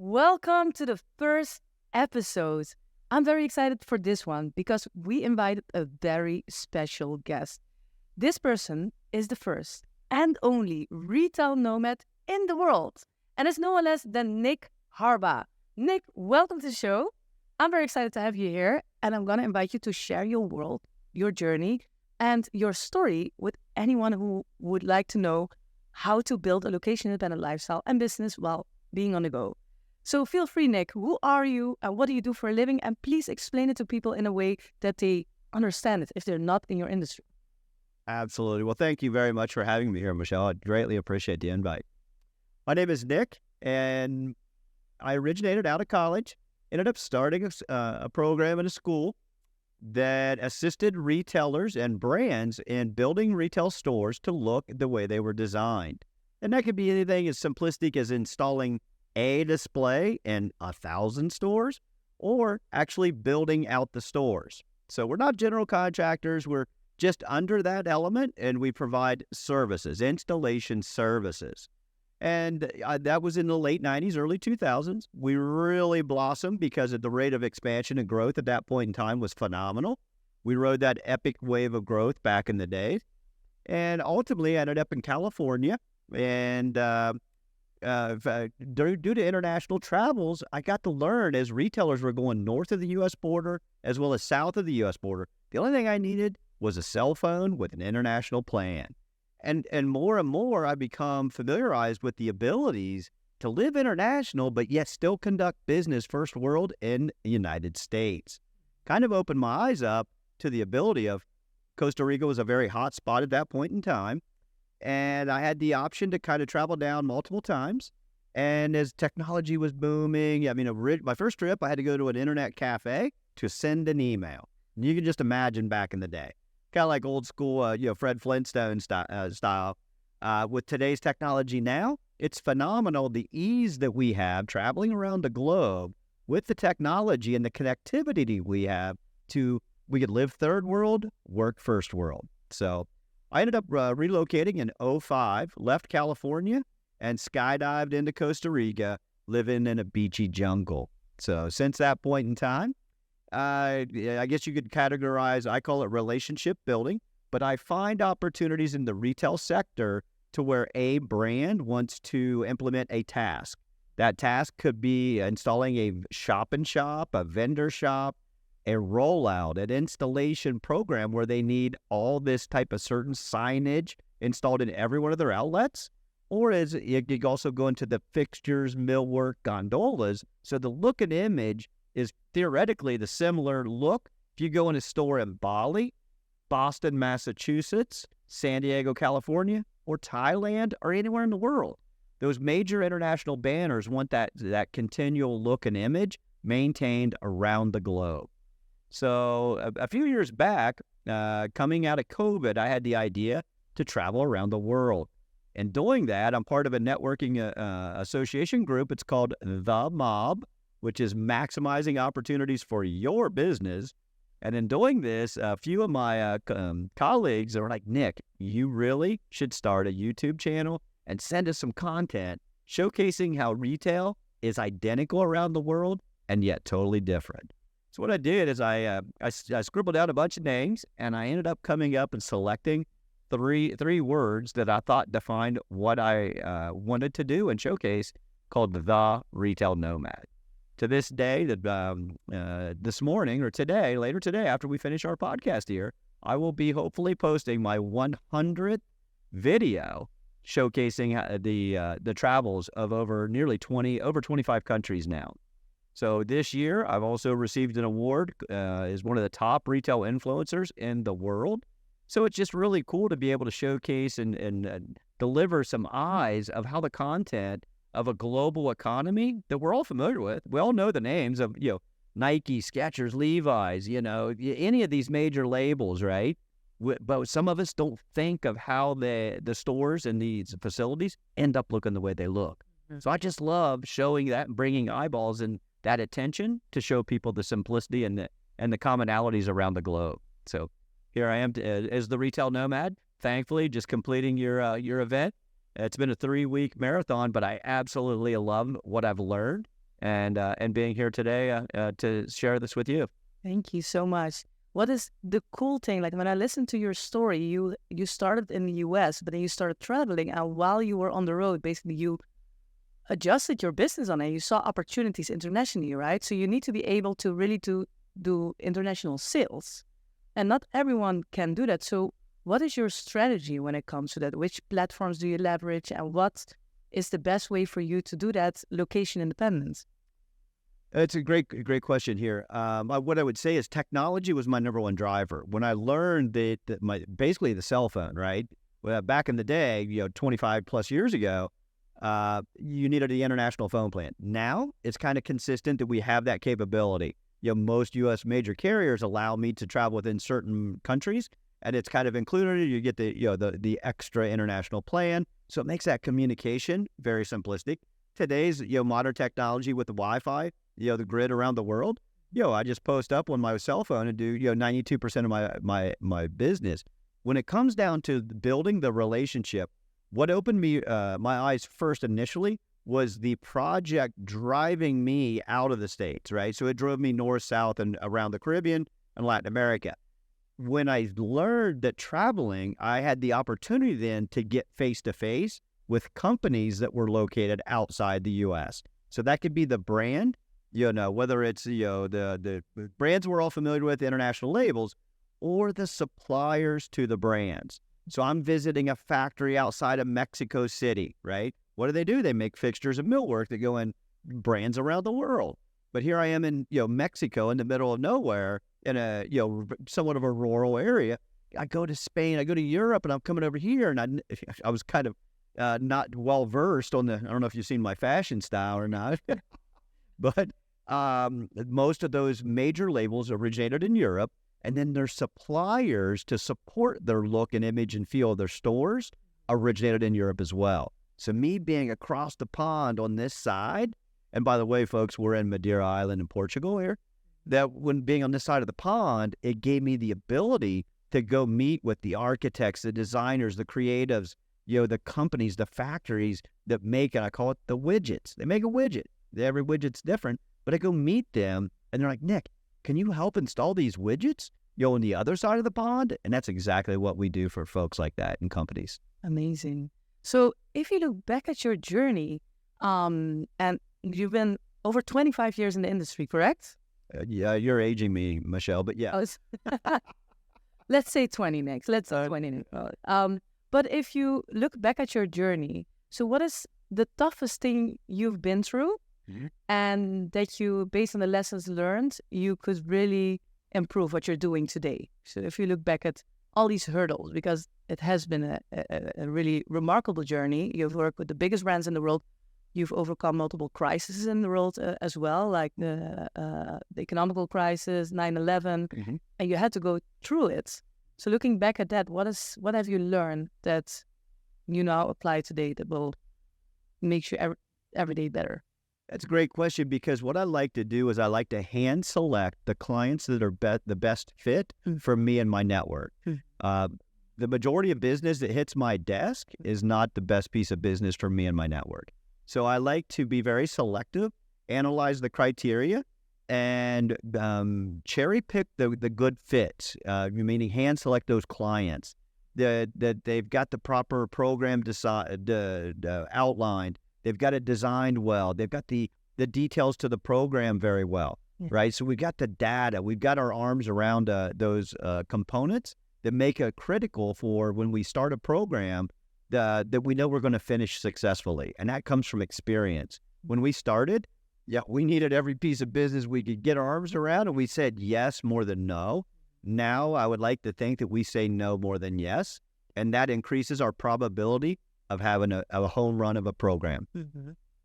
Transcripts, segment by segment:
Welcome to the first episode. I'm very excited for this one because we invited a very special guest. This person is the first and only retail nomad in the world, and it's no one less than Nick Harba. Nick, welcome to the show. I'm very excited to have you here, and I'm going to invite you to share your world, your journey, and your story with anyone who would like to know how to build a location-independent lifestyle and business while being on the go. So feel free, Nick. Who are you and what do you do for a living? And please explain it to people in a way that they understand it if they're not in your industry. Absolutely. Well, thank you very much for having me here, Michelle. I greatly appreciate the invite. My name is Nick, and I originated out of college, ended up starting a program in a school that assisted retailers and brands in building retail stores to look the way they were designed. And that could be anything as simplistic as installing a display in 1,000 stores or actually building out the stores. So we're not general contractors. We're just under that element, and we provide services, installation services. And that was in the late 90s, early 2000s. We really blossomed because of the rate of expansion and growth at that point in time was phenomenal. We rode that epic wave of growth back in the day. And ultimately, I ended up in California. And due to international travels, I got to learn as retailers were going north of the U.S. border as well as south of the U.S. border. The only thing I needed was a cell phone with an international plan. And more, I become familiarized with the abilities to live international, but yet still conduct business first world in the United States. Kind of opened my eyes up to the ability of Costa Rica was a very hot spot at that point in time. And I had the option to kind of travel down multiple times. And as technology was booming, my first trip, I had to go to an internet cafe to send an email. And you can just imagine back in the day, kind of like old school, Fred Flintstone style. With today's technology now, it's phenomenal the ease that we have traveling around the globe with the technology and the connectivity we have we could live third world, work first world. So I ended up relocating in 2005, left California, and skydived into Costa Rica, living in a beachy jungle. So since that point in time, I guess you could categorize, I call it relationship building, but I find opportunities in the retail sector to where a brand wants to implement a task. That task could be installing a shop and shop, a vendor shop, a rollout, an installation program where they need all this type of certain signage installed in every one of their outlets. Or as you could also go into the fixtures, millwork, gondolas. So the look and image is theoretically the similar look. If you go in a store in Bali, Boston, Massachusetts, San Diego, California, or Thailand, or anywhere in the world, those major international banners want that continual look and image maintained around the globe. So a few years back, coming out of COVID, I had the idea to travel around the world. And doing that, I'm part of a networking association group. It's called The Mob, which is maximizing opportunities for your business. And in doing this, a few of my colleagues are like, Nick, you really should start a YouTube channel and send us some content showcasing how retail is identical around the world and yet totally different. So what I did is I scribbled out a bunch of names, and I ended up coming up and selecting three words that I thought defined what I wanted to do and showcase, called the Retail Nomad. To this day, this morning or later today, after we finish our podcast here, I will be hopefully posting my 100th video showcasing the travels of over 25 countries now. So this year, I've also received an award as one of the top retail influencers in the world. So it's just really cool to be able to showcase and deliver some eyes of how the content of a global economy that we're all familiar with. We all know the names of, Nike, Skechers, Levi's, any of these major labels, right? But some of us don't think of how the stores and these facilities end up looking the way they look. Mm-hmm. So I just love showing that and bringing eyeballs and that attention to show people the simplicity and the commonalities around the globe. So here I am as the Retail Nomad, thankfully just completing your event. It's been a 3-week marathon, but I absolutely love what I've learned and being here today to share this with you. Thank you so much. What is the cool thing? Like when I listened to your story, you started in the US, but then you started traveling, and while you were on the road, basically you adjusted your business on it. You saw opportunities internationally, right? So you need to be able to really to do international sales, and not everyone can do that. So what is your strategy when it comes to that? Which platforms do you leverage, and what is the best way for you to do that location independence? It's a great question here. What I would say is technology was my number one driver. When I learned that basically the cell phone, right? Well, back in the day, 25 plus years ago, you needed the international phone plan. Now it's kind of consistent that we have that capability. Most U.S. major carriers allow me to travel within certain countries, and it's kind of included. You get the extra international plan, so it makes that communication very simplistic. Today's modern technology with the Wi-Fi, the grid around the world. I just post up on my cell phone and do 92% of my business. When it comes down to building the relationship, what opened me my eyes first initially was the project driving me out of the States, right? So it drove me north, south, and around the Caribbean and Latin America. When I learned that traveling, I had the opportunity then to get face-to-face with companies that were located outside the U.S. So that could be the brand, whether it's, the brands we're all familiar with, international labels, or the suppliers to the brands. So I'm visiting a factory outside of Mexico City, right? What do? They make fixtures and millwork that go in brands around the world. But here I am in, Mexico in the middle of nowhere in a, somewhat of a rural area. I go to Spain, I go to Europe, and I'm coming over here, and I was kind of not well versed on I don't know if you've seen my fashion style or not, but most of those major labels originated in Europe, and then their suppliers to support their look and image and feel of their stores originated in Europe as well. So me being across the pond on this side, and by the way, folks, we're in Madeira Island in Portugal here, that when being on this side of the pond, it gave me the ability to go meet with the architects, the designers, the creatives, the companies, the factories that make it. I call it the widgets. They make a widget. Every widget's different, but I go meet them, and they're like, Nick, can you help install these widgets, on the other side of the pond? And that's exactly what we do for folks like that in companies. Amazing. So if you look back at your journey, and you've been over 25 years in the industry, correct? Yeah, you're aging me, Michelle, but yeah. Let's say 20 next. Let's say 20 next. But if you look back at your journey, so what is the toughest thing you've been through, and that you, based on the lessons learned, you could really improve what you're doing today? So if you look back at all these hurdles, because it has been a really remarkable journey. You've worked with the biggest brands in the world. You've overcome multiple crises in the world as well, like the economical crisis, 9/11, and you had to go through it. So looking back at that, what have you learned that you now apply today that will make you every day better? That's a great question, because what I like to do is I like to hand select the clients that are the best fit for me and my network. The majority of business that hits my desk is not the best piece of business for me and my network. So I like to be very selective, analyze the criteria, and cherry pick the good fits, meaning hand select those clients that they've got the proper program outlined. They've got it designed well. They've got the details to the program very well, right? So we've got the data. We've got our arms around those components that make it critical for when we start a program that we know we're going to finish successfully. And that comes from experience. When we started, we needed every piece of business we could get our arms around, and we said yes more than no. Now I would like to think that we say no more than yes, and that increases our probability of having a home run of a program.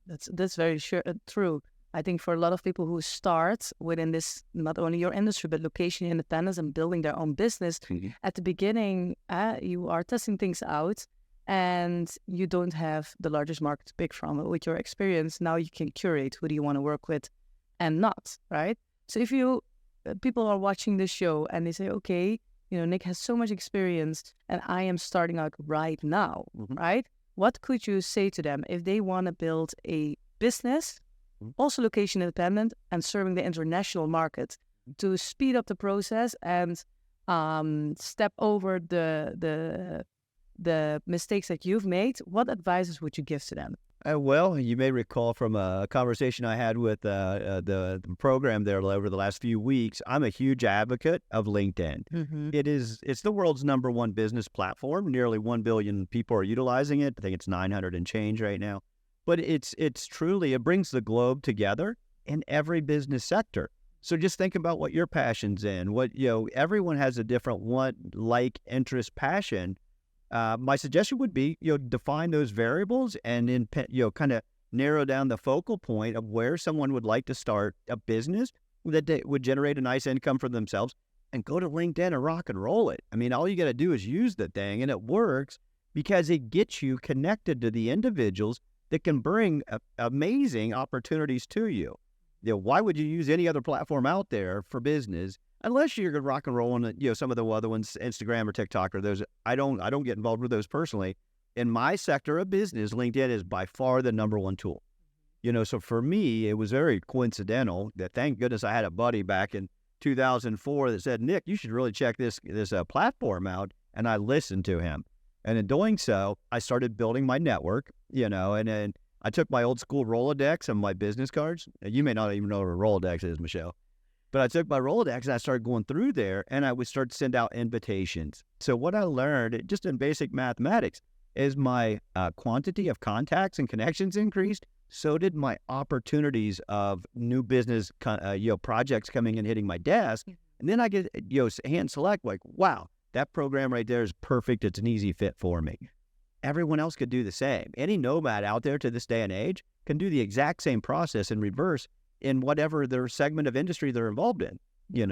That's very true. I think for a lot of people who start within this, not only your industry, but location independence and building their own business, at the beginning, you are testing things out, and you don't have the largest market to pick from. With your experience, now you can curate who do you want to work with and not, right? So if people are watching this show and they say, okay, Nick has so much experience and I am starting out right now, right? What could you say to them if they want to build a business also location independent and serving the international market to speed up the process and step over the mistakes that you've made. What advices would you give to them? Well, you may recall from a conversation I had with the program there over the last few weeks, I'm a huge advocate of LinkedIn. It's the world's #1 business platform. Nearly 1 billion people are utilizing it. I think it's 900 and change right now. But it's truly, it brings the globe together in every business sector. So just think about what your passion's in. Everyone has a different want, like, interest, passion. My suggestion would be, define those variables and then, kind of narrow down the focal point of where someone would like to start a business that would generate a nice income for themselves, and go to LinkedIn and rock and roll it. I mean, all you got to do is use the thing, and it works because it gets you connected to the individuals that can bring amazing opportunities to you. Why would you use any other platform out there for business unless you're going to rock and roll on, some of the other ones, Instagram or TikTok or those? I don't get involved with those personally. In my sector of business, LinkedIn is by far the #1 tool. So for me, it was very coincidental that, thank goodness, I had a buddy back in 2004 that said, "Nick, you should really check this platform out." And I listened to him. And in doing so, I started building my network, and then I took my old school Rolodex and my business cards. You may not even know what a Rolodex is, Michelle. But I took my Rolodex and I started going through there, and I would start to send out invitations. So what I learned, just in basic mathematics, is my quantity of contacts and connections increased. So did my opportunities of new business, projects coming and hitting my desk. And then I get, hand select, like, wow, that program right there is perfect. It's an easy fit for me. Everyone else could do the same. Any nomad out there to this day and age can do the exact same process in reverse in whatever their segment of industry they're involved in.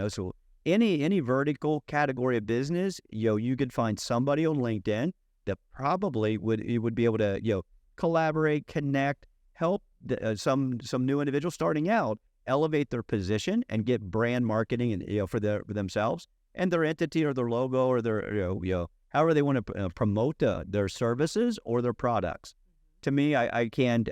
So any vertical category of business, you could find somebody on LinkedIn that probably would be able to, collaborate, connect, help some new individual starting out elevate their position and get brand marketing and for themselves and their entity or their logo or their however they want to promote their services or their products. To me, I can't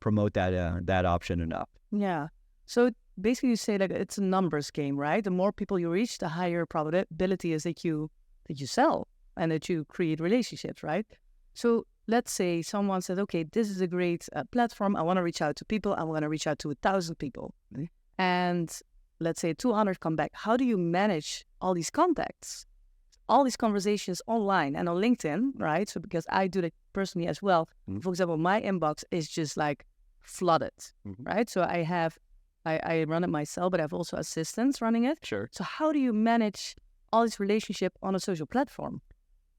promote that option enough. Yeah. So basically, you say that it's a numbers game, right? The more people you reach, the higher probability is that you sell and that you create relationships, right? So let's say someone said, "Okay, this is a great platform. I want to reach out to people. I want to reach out to 1,000 people," and let's say 200 come back. How do you manage all these contacts, all these conversations online and on LinkedIn, right? So because I do that personally as well. For example, my inbox is just like flooded, right? So I run it myself, but I have also assistants running it. Sure. So how do you manage all this relationship on a social platform?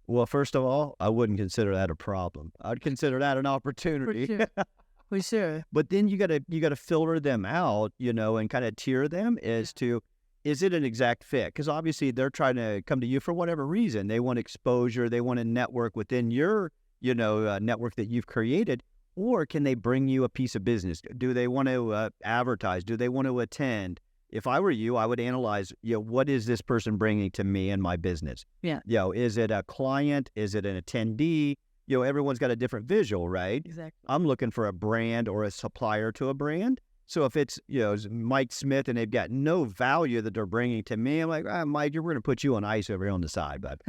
Well, first of all, I wouldn't consider that a problem. I'd consider that an opportunity. For sure. For sure. But then you gotta filter them out, and kind of tier them as to, is it an exact fit? Because obviously they're trying to come to you for whatever reason. They want exposure. They want to network within your, network that you've created. Or can they bring you a piece of business? Do they want to advertise? Do they want to attend? If I were you, I would analyze, what is this person bringing to me and my business? Yeah. Is it a client? Is it an attendee? Everyone's got a different visual, right? Exactly. I'm looking for a brand or a supplier to a brand. So if it's, Mike Smith and they've got no value that they're bringing to me, I'm like, Mike, we're going to put you on ice over here on the side, bud.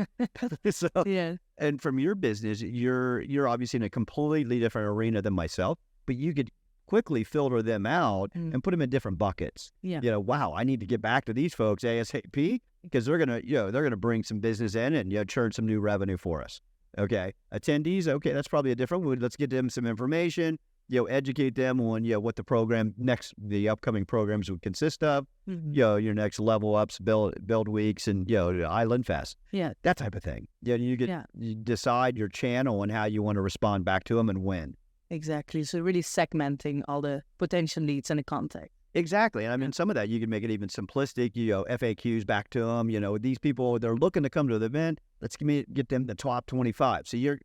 So, yeah. And from your business, you're obviously in a completely different arena than myself, but you could quickly filter them out and put them in different buckets. Yeah. Wow, I need to get back to these folks ASAP because they're gonna bring some business in and churn some new revenue for us. Okay, attendees. Okay, that's probably a different one. Let's get them some information. Educate them on what the upcoming programs would consist of. Your next level ups, build weeks, and Island Fest. Yeah, that type of thing. You decide your channel and how you want to respond back to them and when. Exactly. So really segmenting all the potential leads and the contact. Exactly. And I mean, some of that you can make it even simplistic, FAQs back to them. These people, they're looking to come to the event. Let's get them the top 25. So you're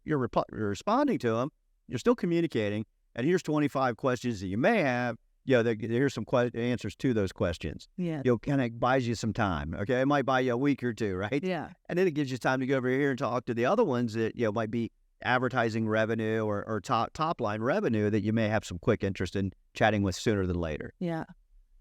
responding to them. You're still communicating. And here's 25 questions that you may have. Here's some answers to those questions. Yeah. Kind of buys you some time. Okay. It might buy you a week or two, right? Yeah. And then it gives you time to go over here and talk to the other ones that, might be advertising revenue or top line revenue that you may have some quick interest in chatting with sooner than later. Yeah.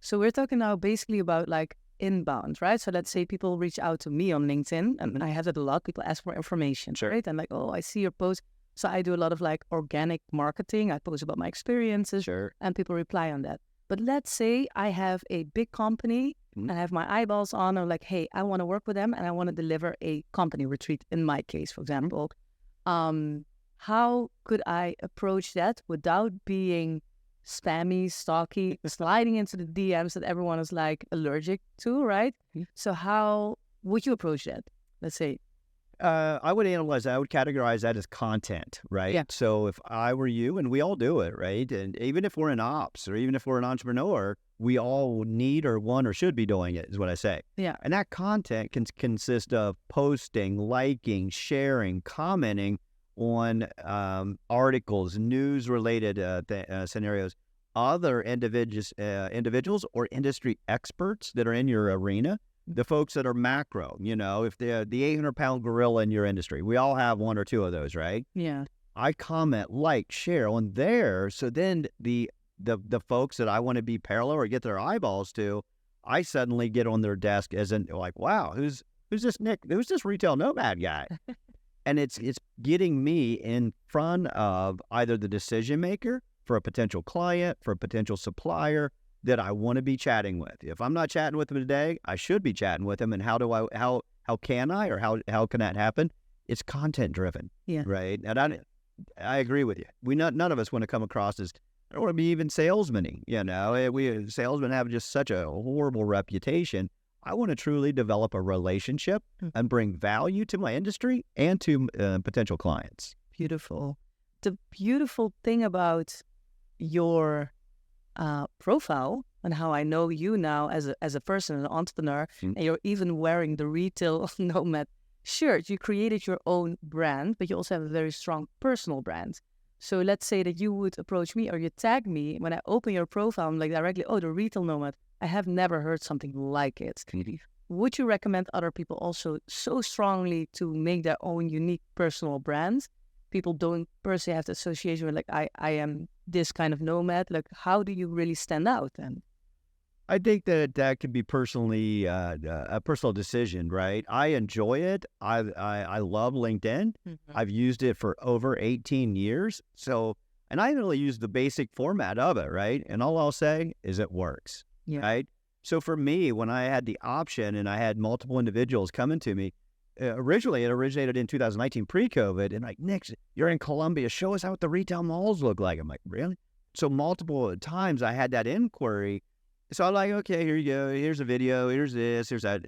So we're talking now basically about like inbound, right? So let's say people reach out to me on LinkedIn, and I have that a lot. People ask for information, Sure. right? And like, oh, I see your post. So I do a lot of like organic marketing. I post about my experiences, Sure. and people reply on that. But let's say I have a big company and I have my eyeballs on. I'm like, hey, I want to work with them and I want to deliver a company retreat. In my case, for example, how could I approach that without being spammy, stalky, sliding into the DMs that everyone is like allergic to, right? So how would you approach that? Let's say. I would analyze that. I would categorize that as content, right? Yeah. So if I were you, and we all do it, right? And even if we're in ops or even if we're an entrepreneur, we all need or want or should be doing it, is what I say. Yeah. And that content can consist of posting, liking, sharing, commenting on articles, news-related scenarios, other individuals or industry experts that are in your arena. The folks that are macro, if they're the 800-pound gorilla in your industry, we all have one or two of those, right? Yeah. I comment, like, share on there. So then the folks that I want to be parallel or get their eyeballs to, I suddenly get on their desk as in like, wow, who's this Nick? Who's this Retail Nomad guy? And it's getting me in front of either the decision maker for a potential client, for a potential supplier, that I want to be chatting with. If I'm not chatting with them today, I should be chatting with them. And how can I, or how can that happen? It's content driven, right? And I agree with you. None of us want to come across as, I don't want to be even salesman-y, We salesmen have just such a horrible reputation. I want to truly develop a relationship and bring value to my industry and to potential clients. Beautiful. The beautiful thing about your profile and how I know you now as a person, an entrepreneur, and you're even wearing the Retail Nomad shirt. You created your own brand, but you also have a very strong personal brand. So let's say that you would approach me or you tag me. When I open your profile, I'm like directly, oh, the Retail Nomad. I have never heard something like it. Would you recommend other people also so strongly to make their own unique personal brands? People don't personally have the association with like, I am this kind of nomad. Like, how do you really stand out then? I think that could be personally a personal decision, right? I enjoy it. I love LinkedIn. I've used it for over 18 years. So, and I only use the basic format of it, right? And all I'll say is it works, right? So for me, when I had the option and I had multiple individuals coming to me, originally it originated in 2019 pre-COVID, and like, Nick, you're in Colombia, show us how what the retail malls look like. I'm like, really? So multiple times I had that inquiry. So I'm like, okay, here you go. Here's a video. Here's this. Here's that.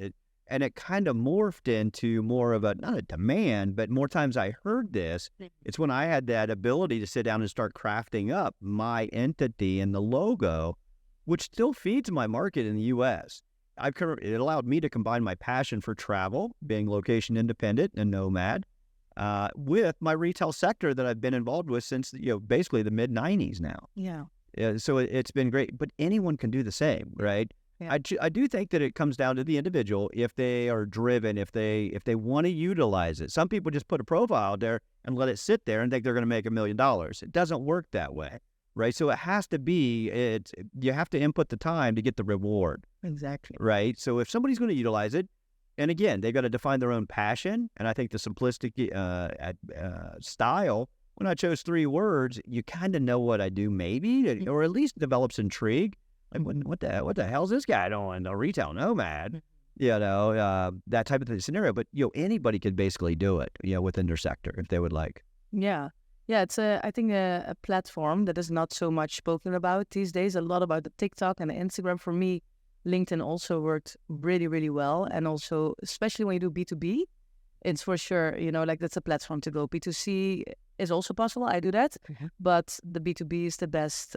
And it kind of morphed into more of not a demand, but more times I heard this. It's when I had that ability to sit down and start crafting up my entity and the logo, which still feeds my market in the U.S. It allowed me to combine my passion for travel, being location independent and nomad, with my retail sector that I've been involved with since basically the mid 90s now. Yeah. So it's been great, but anyone can do the same, right? Yeah. I do think that it comes down to the individual if they are driven, if they want to utilize it. Some people just put a profile there and let it sit there and think they're going to make $1 million. It doesn't work that way, right? So it has to be, you have to input the time to get the reward. Exactly. Right? So if somebody's going to utilize it, and again, they've got to define their own passion, and I think the simplistic style, when I chose 3 words, you kind of know what I do maybe, or at least develops intrigue. Like, what the hell's this guy doing? A Retail Nomad, that type of scenario. But anybody could basically do it, within their sector if they would like. Yeah, it's I think a platform that is not so much spoken about these days. A lot about the TikTok and the Instagram. For me, LinkedIn also worked really, really well, and also especially when you do B2B, it's for sure that's a platform to go. B2C is also possible. I do that, but the B2B is the best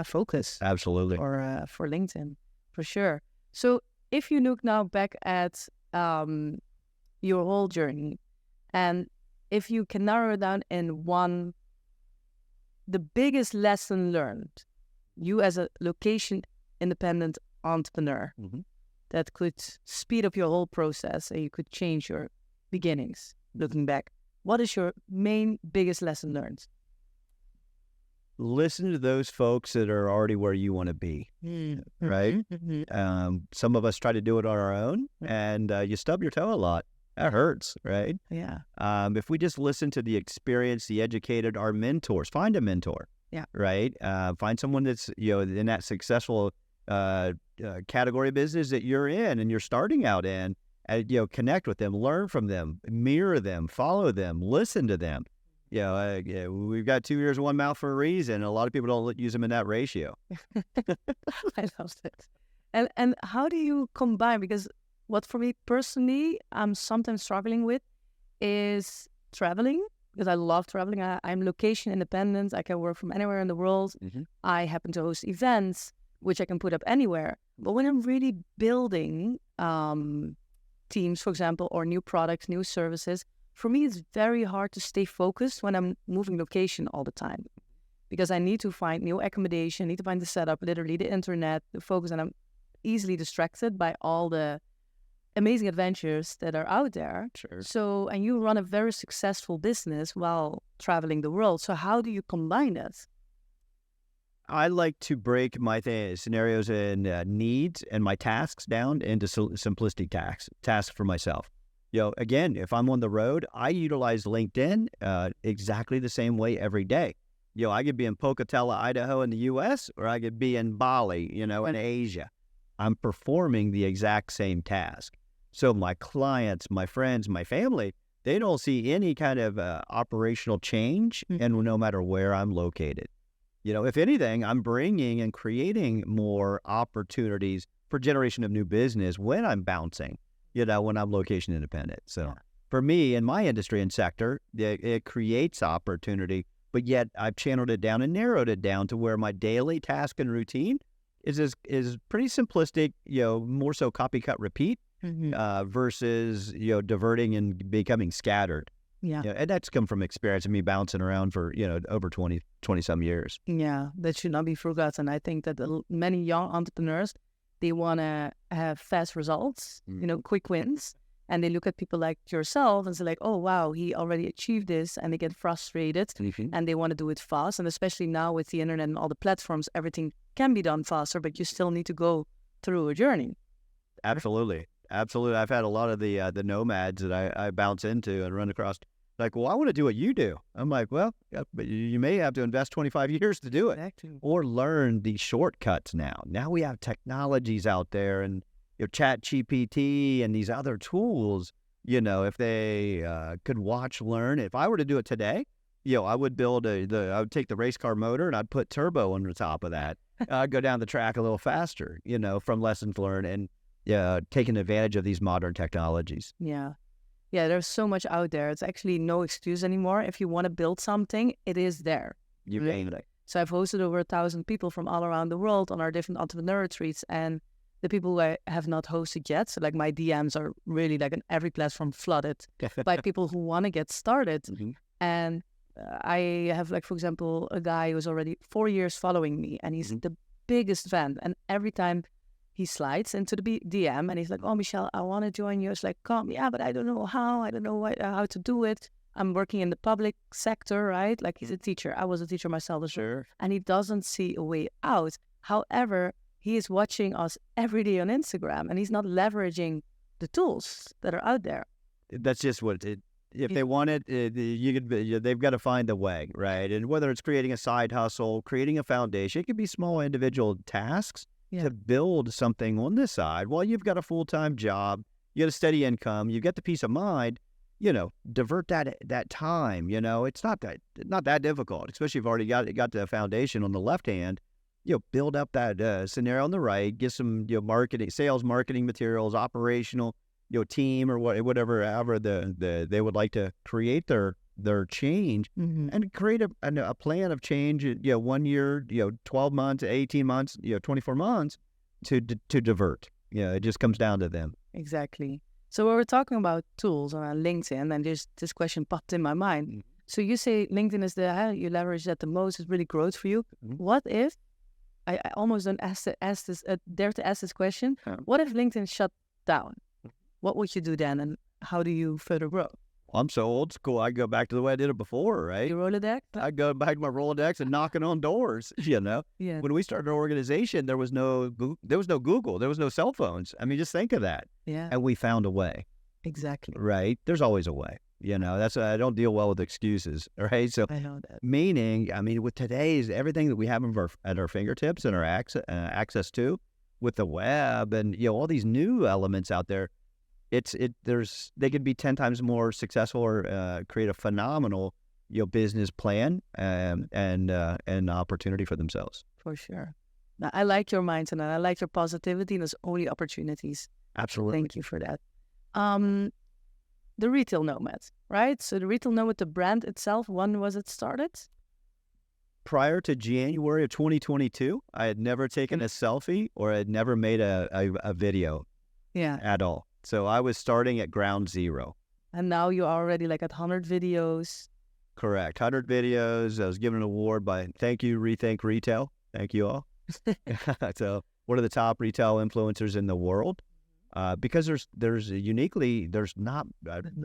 focus. Absolutely. For LinkedIn, for sure. So if you look now back at your whole journey, and if you can narrow it down in one, the biggest lesson learned, you as a location independent entrepreneur that could speed up your whole process and you could change your beginnings looking back, What is your main biggest lesson learned? Listen to those folks that are already where you want to be, right? Some of us try to do it on our own, and you stub your toe a lot. That hurts, right? Yeah. If we just listen to the experienced, the educated, our mentors, find a mentor. Yeah. Right. Find someone that's, in that successful category of business that you're in and you're starting out in, and, connect with them, learn from them, mirror them, follow them, listen to them. We've got 2 ears and one mouth for a reason. A lot of people don't use them in that ratio. I love it. And how do you combine? Because what for me personally, I'm sometimes struggling with is traveling, because I love traveling. I'm location independent. I can work from anywhere in the world. I happen to host events, which I can put up anywhere. But when I'm really building teams, for example, or new products, new services, for me, it's very hard to stay focused when I'm moving location all the time, because I need to find new accommodation, need to find the setup, literally the internet, the focus, and I'm easily distracted by all the amazing adventures that are out there. Sure. So, and you run a very successful business while traveling the world. So how do you combine that? I like to break my scenarios and needs and my tasks down into simplistic tasks for myself. Again, if I'm on the road, I utilize LinkedIn exactly the same way every day. I could be in Pocatello, Idaho in the U.S., or I could be in Bali, in Asia. I'm performing the exact same task. So my clients, my friends, my family, they don't see any kind of operational change, and no matter where I'm located. If anything, I'm bringing and creating more opportunities for generation of new business when I'm bouncing, when I'm location independent. So for me, in my industry and sector, it creates opportunity, but yet I've channeled it down and narrowed it down to where my daily task and routine is pretty simplistic, more so copycat repeat versus, diverting and becoming scattered. Yeah. And that's come from experience of me bouncing around for, over 20 some years. Yeah, that should not be forgotten. I think that many young entrepreneurs, they want to have fast results, quick wins. And they look at people like yourself and say like, oh, wow, he already achieved this. And they get frustrated and they want to do it fast. And especially now with the internet and all the platforms, everything can be done faster, but you still need to go through a journey. Absolutely. I've had a lot of the nomads that I bounce into and run across. Like, well, I want to do what you do. I'm like, well, but you may have to invest 25 years to do it. Exactly. Or learn these shortcuts now. Now we have technologies out there and Chat GPT and these other tools, if they could watch, learn. If I were to do it today, I would build I would take the race car motor and I'd put turbo on the top of that. I'd go down the track a little faster, from lessons learned and taking advantage of these modern technologies. Yeah, there's so much out there. It's actually no excuse anymore. If you want to build something, it is there. You nailed it. So I've hosted over 1,000 people from all around the world on our different entrepreneur retreats, and the people who I have not hosted yet, so like my DMs are really like on every platform flooded by people who want to get started. And I have like, for example, a guy who's already 4 years following me, and he's the biggest fan. And every time he slides into the DM and he's like, oh, Michelle, I want to join you. It's like, come, yeah, but I don't know how. I don't know how to do it. I'm working in the public sector, right? Like he's a teacher. I was a teacher myself as well. And he doesn't see a way out. However, he is watching us every day on Instagram and he's not leveraging the tools that are out there. That's just what it, if they want it, they've got to find the way, right? And whether it's creating a side hustle, creating a foundation, it could be small individual tasks to build something on the side while you've got a full-time job, you got a steady income, you get the peace of mind, divert that time, it's not that difficult, especially if you've already got the foundation on the left hand, build up that scenario on the right, get some, marketing, sales, marketing materials, operational, team or whatever, however they would like to create their change and create a plan of change, 1 year, 12 months, 18 months, 24 months to divert. It just comes down to them. Exactly. So when we're talking about tools on LinkedIn, and this question popped in my mind. So you say LinkedIn is you leverage that the most, is really growth for you. What if, I almost don't dare to ask this question, what if LinkedIn shut down? What would you do then and how do you further grow? I'm so old school. I go back to the way I did it before, right? Your Rolodex? I go back to my Rolodex and knocking on doors. Yeah. When we started our organization, there was no Google, there was no cell phones. I mean, just think of that. Yeah. And we found a way. Exactly. Right? There's always a way. That's I don't deal well with excuses. Right? So, I know that. meaning, I mean, with today's everything that we have at our fingertips and our access to, with the web and all these new elements out there, they could be 10 times more successful or create a phenomenal business plan and opportunity for themselves. For sure. Now, I like your mindset and I like your positivity, and there's only opportunities. Absolutely. Thank you for that. The Retail Nomad, right? So the Retail Nomad, the brand itself, when was it started? Prior to January of 2022, I had never taken a selfie or I had never made a video at all. So I was starting at ground zero. And now you're already like at 100 videos. Correct. 100 videos. I was given an award by Thank You, Rethink Retail. Thank you all. So one of the top retail influencers in the world. Because there's not,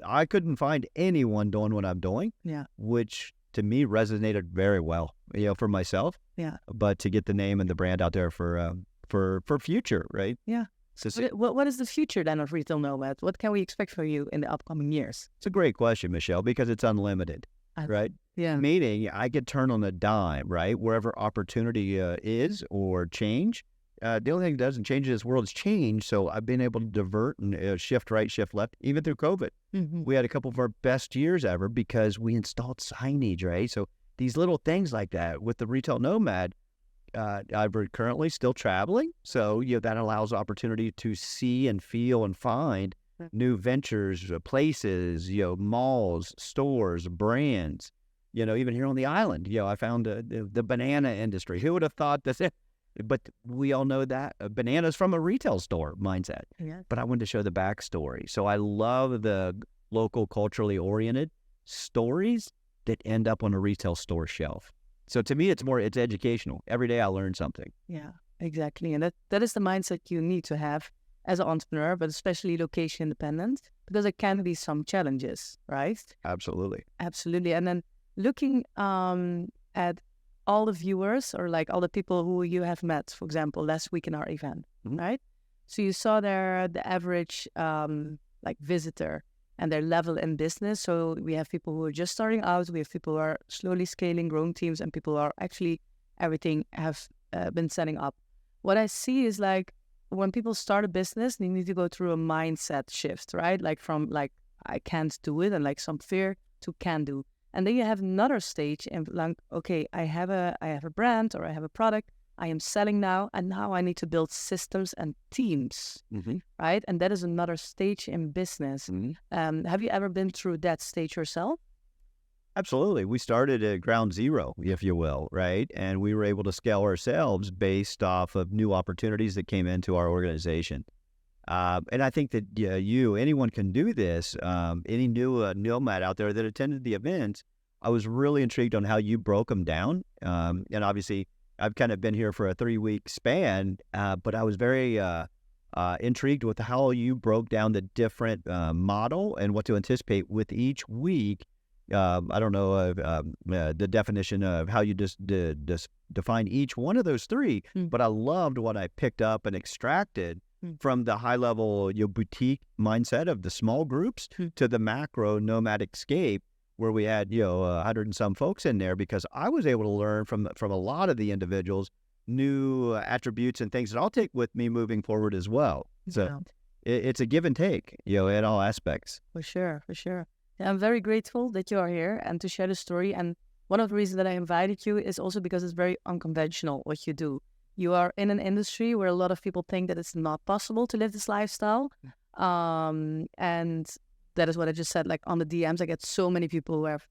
I couldn't find anyone doing what I'm doing. Yeah. Which to me resonated very well, for myself. Yeah. But to get the name and the brand out there for future, right? Yeah. So what is the future then of Retail Nomad? What can we expect from you in the upcoming years? It's a great question, Michelle, because it's unlimited, right? Yeah. Meaning I could turn on a dime, right? Wherever opportunity is or change. The only thing that doesn't change in this world is change. So I've been able to divert and shift right, shift left, even through COVID. Mm-hmm. We had a couple of our best years ever because we installed signage, right? So these little things like that with the Retail Nomad, I'm currently still traveling. So, that allows opportunity to see and feel and find new ventures, places, malls, stores, brands, even here on the island. I found the banana industry. Who would have thought that? But we all know that bananas from a retail store mindset. Yeah. But I wanted to show the backstory. So I love the local, culturally oriented stories that end up on a retail store shelf. So to me, it's educational. Every day I learn something. Yeah, exactly. And that is the mindset you need to have as an entrepreneur, but especially location independent, because there can be some challenges, right? Absolutely. Absolutely. And then looking at all the viewers or like all the people who you have met, for example, last week in our event, right? So you saw there the average visitor and their level in business. So we have people who are just starting out, we have people who are slowly scaling, growing teams, and people who are actually everything have been setting up. What I see is like when people start a business, they need to go through a mindset shift, right? Like from I can't do it and like some fear to can do. And then you have another stage and like, okay, I have a brand or I have a product I am selling now, and now I need to build systems and teams, right? And that is another stage in business. Have you ever been through that stage yourself? Absolutely. We started at ground zero, if you will, right? And we were able to scale ourselves based off of new opportunities that came into our organization. And I think that anyone can do this. Any new nomad out there that attended the event, I was really intrigued on how you broke them down. And obviously, I've kind of been here for a 3-week span, but I was very intrigued with how you broke down the different model and what to anticipate with each week. I don't know the definition of how you just define each one of those three, but I loved what I picked up and extracted from the high-level boutique mindset of the small groups to the macro Nomad Escape, where we had 100 and some folks in there, because I was able to learn from a lot of the individuals new attributes and things that I'll take with me moving forward as well. So it's a give and take, in all aspects. For sure. Yeah, I'm very grateful that you are here and to share the story. And one of the reasons that I invited you is also because it's very unconventional what you do. You are in an industry where a lot of people think that it's not possible to live this lifestyle. And that is what I just said, like on the DMs, I get so many people who have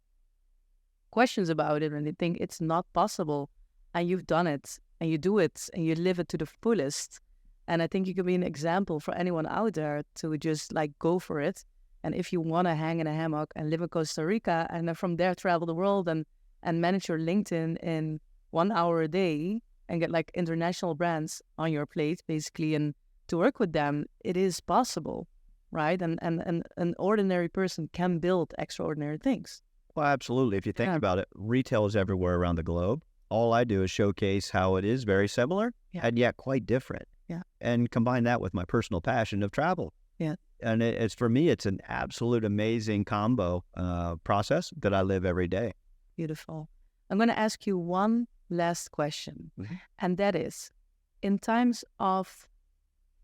questions about it and they think it's not possible. And you've done it and you do it and you live it to the fullest. And I think you can be an example for anyone out there to just like go for it. And if you want to hang in a hammock and live in Costa Rica and then from there travel the world and manage your LinkedIn in 1 hour a day and get like international brands on your plate basically and to work with them, it is possible. right? And an ordinary person can build extraordinary things. Well, absolutely. If you think about it, retail is everywhere around the globe. All I do is showcase how it is very similar and yet quite different. Yeah. And combine that with my personal passion of travel. Yeah. And it's for me, it's an absolute amazing combo process that I live every day. Beautiful. I'm going to ask you one last question. And that is, in times of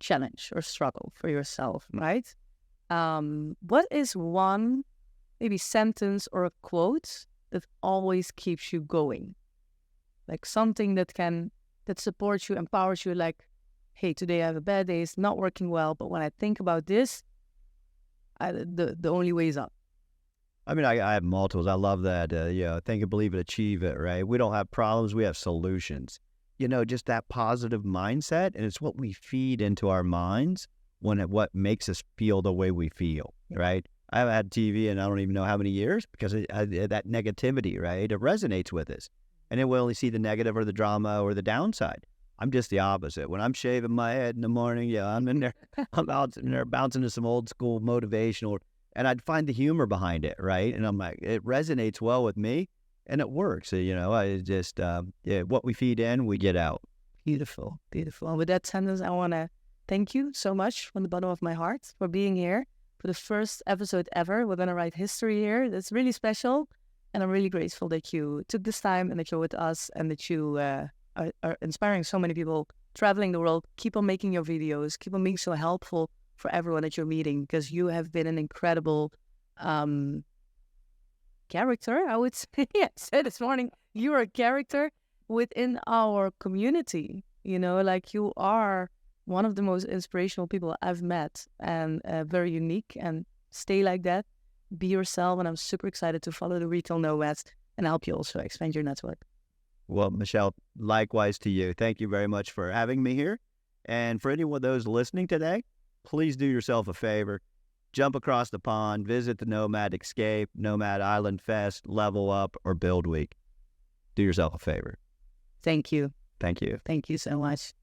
challenge or struggle for yourself, right? What is one maybe sentence or a quote that always keeps you going? Like something that supports you, empowers you, like, hey, today I have a bad day, it's not working well, but when I think about this, the only way is up. I mean, I have multiples. I love that. Think it, believe it, achieve it, right? We don't have problems. We have solutions. Just that positive mindset. And it's what we feed into our minds what makes us feel the way we feel, right? I've had TV and I don't even know how many years because that negativity, right? It resonates with us. And then we only see the negative or the drama or the downside. I'm just the opposite. When I'm shaving my head in the morning, I'm in there, I'm out in there bouncing to some old school motivational, and I'd find the humor behind it, right? And I'm like, it resonates well with me, and it works. So, I just, what we feed in, we get out. Beautiful, beautiful. And with that sentence, I want to thank you so much from the bottom of my heart for being here for the first episode ever. We're going to write history here. That's really special, and I'm really grateful that you took this time and that you're with us and that you are inspiring so many people traveling the world. Keep on making your videos. Keep on being so helpful for everyone that you're meeting, because you have been an incredible character, I would say. I said this morning, you're a character within our community. Like, you are one of the most inspirational people I've met, and very unique, and stay like that. Be yourself, and I'm super excited to follow the Retail Nomads and help you also expand your network. Well, Michelle, likewise to you. Thank you very much for having me here. And for any of those listening today, please do yourself a favor. Jump across the pond, visit the Nomad Escape, Nomad Island Fest, Level Up, or Build Week. Do yourself a favor. Thank you. Thank you. Thank you so much.